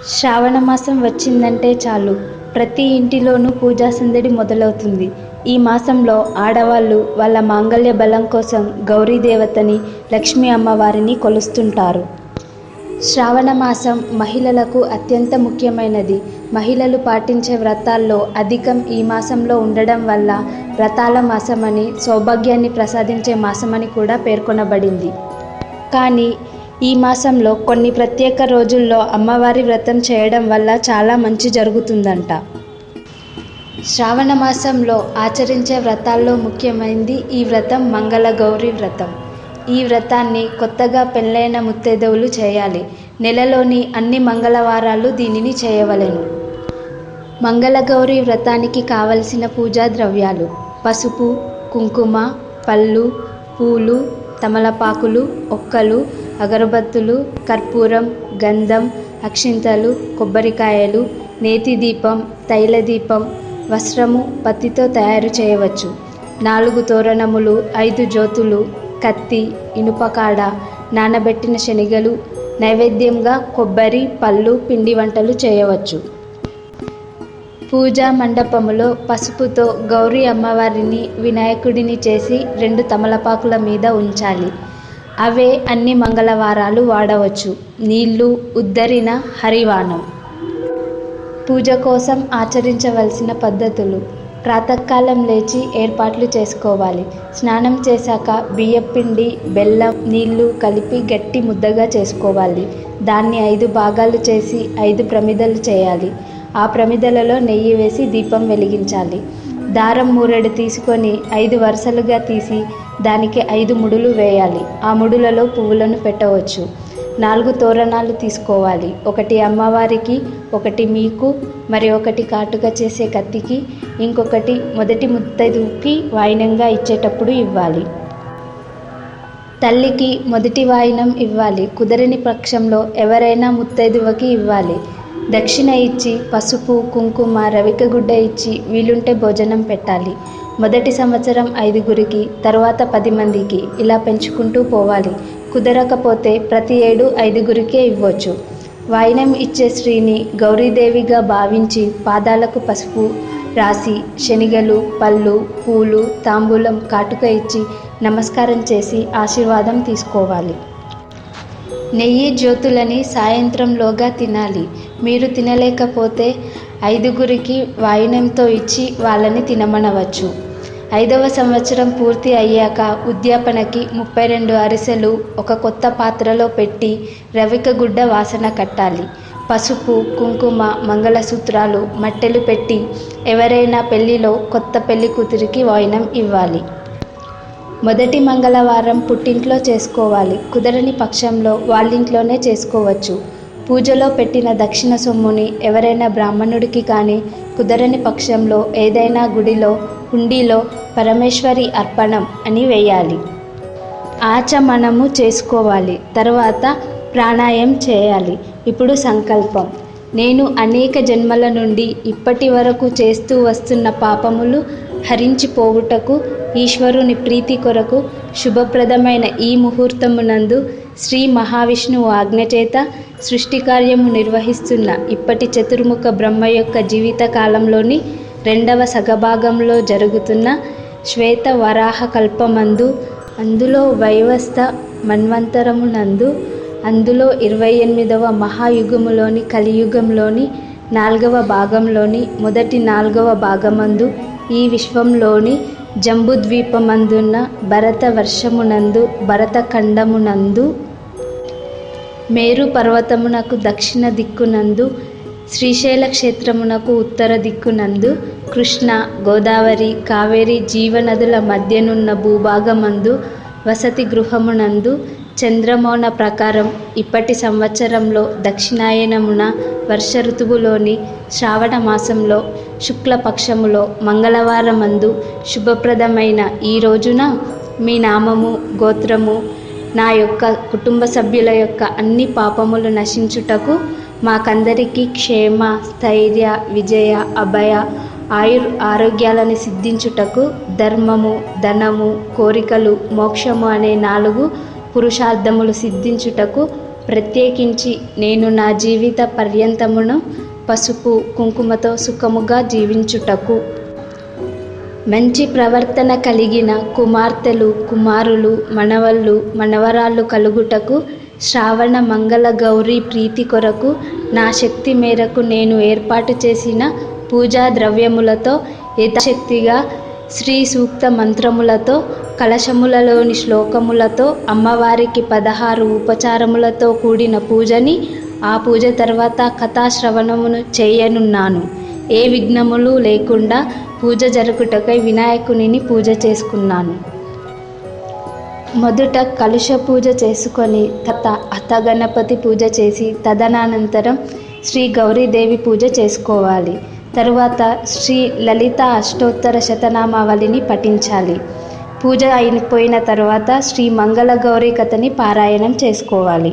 శ్రావణ మాసం వచ్చిందంటే చాలు ప్రతి ఇంటిలోనూ పూజా సందడి మొదలవుతుంది. ఈ మాసంలో ఆడవాళ్ళు వాళ్ళ మాంగళ్య బలం కోసం గౌరీ దేవతని, లక్ష్మీ అమ్మవారిని కొలుస్తుంటారు. శ్రావణ మాసం మహిళలకు అత్యంత ముఖ్యమైనది. మహిళలు పాటించే వ్రతాల్లో అధికం ఈ మాసంలో ఉండడం వల్ల వ్రతాల మాసమని, సౌభాగ్యాన్ని ప్రసాదించే మాసమని కూడా పేర్కొనబడింది. కానీ ఈ మాసంలో కొన్ని ప్రత్యేక రోజుల్లో అమ్మవారి వ్రతం చేయడం వల్ల చాలా మంచి జరుగుతుందంట. శ్రావణ మాసంలో ఆచరించే వ్రతాల్లో ముఖ్యమైనది ఈ వ్రతం మంగళగౌరి వ్రతం. ఈ వ్రతాన్ని కొత్తగా పెళ్ళైన ముత్తైదువులు చేయాలి. నెలలోని అన్ని మంగళవారాలు దీనిని చేయవలెను. మంగళగౌరి వ్రతానికి కావలసిన పూజా ద్రవ్యాలు: పసుపు, కుంకుమ, పళ్ళు, పూలు, తమలపాకులు, ఒక్కలు, అగరబత్తులు, కర్పూరం, గంధం, అక్షింతలు, కొబ్బరికాయలు, నేతి దీపం, తైల దీపం, వస్త్రము పత్తితో తయారు చేయవచ్చు. 4 తోరణములు, 5 జ్యోతులు, కత్తి, ఇనుపకాడ, నానబెట్టిన శనగలు, నైవేద్యంగా కొబ్బరి, పళ్ళు, పిండి వంటలు చేయవచ్చు. పూజా మండపములో పసుపుతో గౌరీ అమ్మవారిని, వినాయకుడిని చేసి 2 తమలపాకుల మీద ఉంచాలి. అవే అన్ని మంగళవారాలు వాడవచ్చు. నీళ్లు, ఉద్దరిన, హరివాణం. పూజ కోసం ఆచరించవలసిన పద్ధతులు: ప్రాతకాలం లేచి ఏర్పాట్లు చేసుకోవాలి. స్నానం చేశాక బియ్యపిండి, బెల్లం, నీళ్లు కలిపి గట్టి ముద్దగా చేసుకోవాలి. దాన్ని 5 భాగాలు చేసి 5 ప్రమిదలు చేయాలి. ఆ ప్రమిదలలో నెయ్యి వేసి దీపం వెలిగించాలి. దారం మూరెడు తీసుకొని 5 వరుసలుగా తీసి దానికి 5 ముడులు వేయాలి. ఆ ముడులలో పువ్వులను పెట్టవచ్చు. 4 తోరణాలు తీసుకోవాలి. 1 అమ్మవారికి, 1 మీకు, మరి 1 కాటుక చేసే కత్తికి, ఇంకొకటి మొదటి ముత్తైదువుకి వాయినంగా ఇచ్చేటప్పుడు ఇవ్వాలి. తల్లికి మొదటి వాయినం ఇవ్వాలి. కుదరని పక్షంలో ఎవరైనా ముత్తైదువకి ఇవ్వాలి. దక్షిణ ఇచ్చి, పసుపు, కుంకుమ, రవిక గుడ్డ ఇచ్చి వీలుంటే భోజనం పెట్టాలి. మొదటి సంవత్సరం 5గురికి, తరువాత 10 మందికి, ఇలా పెంచుకుంటూ పోవాలి. కుదరకపోతే ప్రతి ఏడు 5గురికే ఇవ్వచ్చు. వాయినం ఇచ్చే స్త్రీని గౌరీదేవిగా భావించి పాదాలకు పసుపు రాసి, శనిగలు, పళ్ళు, పూలు, తాంబూలం, కాటుక ఇచ్చి నమస్కారం చేసి ఆశీర్వాదం తీసుకోవాలి. నెయ్యి జ్యోతులని సాయంత్రంలోగా తినాలి. మీరు తినలేకపోతే 5గురికి వాయినంతో ఇచ్చి వాళ్ళని తినమనవచ్చు. 5వ సంవత్సరం పూర్తి అయ్యాక ఉద్యాపనకి 32 అరిసెలు ఒక కొత్త పాత్రలో పెట్టి రవిక గుడ్డ వాసన కట్టాలి. పసుపు, కుంకుమ, మంగళసూత్రాలు, మట్టెలు పెట్టి ఎవరైనా పెళ్లిలో కొత్త పెళ్లి కూతురికి వాయినం ఇవ్వాలి. మొదటి మంగళవారం పుట్టింట్లో చేసుకోవాలి. కుదరని పక్షంలో వాళ్ళింట్లోనే చేసుకోవచ్చు. పూజలో పెట్టిన దక్షిణ సొమ్ముని ఎవరైనా బ్రాహ్మణుడికి కానీ, కుదరని పక్షంలో ఏదైనా గుడిలో హుండీలో పరమేశ్వరి అర్పణం అని వేయాలి. ఆచమనము చేసుకోవాలి. తర్వాత ప్రాణాయామం చేయాలి. ఇప్పుడు సంకల్పం: నేను అనేక జన్మల నుండి ఇప్పటి వరకు చేస్తూ వస్తున్న పాపములు హరించిపోవుటకు, ఈశ్వరుని ప్రీతి కొరకు శుభప్రదమైన ఈ ముహూర్తమునందు శ్రీ మహావిష్ణువు ఆజ్ఞచేత సృష్టి కార్యము నిర్వహిస్తున్న ఇప్పటి చతుర్ముఖ బ్రహ్మ యొక్క జీవిత కాలంలోని 2వ సగభాగంలో జరుగుతున్న శ్వేత వరాహ కల్పమందు, అందులో వైవస్త మన్వంతరమునందు, అందులో 28వ మహాయుగములోని కలియుగంలోని 4వ భాగంలోని మొదటి 4వ భాగమందు, ఈ విశ్వంలోని జంబుద్వీపమందున్న భరత వర్షమునందు, భరత ఖండమునందు, మేరు పర్వతమునకు దక్షిణ దిక్కునందు, శ్రీశైల క్షేత్రమునకు ఉత్తర దిక్కునందు, కృష్ణ, గోదావరి, కావేరి జీవనదుల మధ్యనున్న భూభాగమందు, వసతి గృహమునందు, చంద్రమౌన ప్రకారం ఇప్పటి సంవత్సరంలో దక్షిణాయనమున వర్ష ఋతువులోని శ్రావణ మాసంలో శుక్లపక్షములో మంగళవారమందు శుభప్రదమైన ఈ రోజున మీ నామము, గోత్రము, నా యొక్క కుటుంబ సభ్యుల యొక్క అన్ని పాపములు నశించుటకు, మాకందరికీ క్షేమ, స్థైర్య, విజయ, అభయ, ఆరోగ్యాలను సిద్ధించుటకు, ధర్మము, ధనము, కోరికలు, మోక్షము అనే 4 పురుషార్థములు సిద్ధించుటకు ప్రత్యేకించి నేను నా జీవిత పర్యంతమును పసుపు కుంకుమతో సుఖముగా జీవించుటకు, మంచి ప్రవర్తన కలిగిన కుమార్తెలు కుమారులు మనవళ్ళు మనవరాళ్ళు కలుగుటకు, శ్రావణ మంగళ గౌరీ ప్రీతి కొరకు నా శక్తి మేరకు నేను ఏర్పాటు చేసిన పూజా ద్రవ్యములతో యథాశక్తిగా శ్రీ సూక్త మంత్రములతో, కలశములలోని శ్లోకములతో, అమ్మవారికి 16 ఉపచారములతో కూడిన పూజని, ఆ పూజ తర్వాత కథాశ్రవణమును చేయనున్నాను. ఏ విఘ్నములు లేకుండా పూజ జరుగుటకై వినాయకునిని పూజ చేసుకున్నాను. మొదట కలుష పూజ చేసుకొని అత గణపతి పూజ చేసి తదనంతరం శ్రీ గౌరీదేవి పూజ చేసుకోవాలి. తరువాత శ్రీ లలిత అష్టోత్తర శతనామావళిని పఠించాలి. పూజ అయిపోయిన తర్వాత శ్రీ మంగళ గౌరీ కథని పారాయణం చేసుకోవాలి.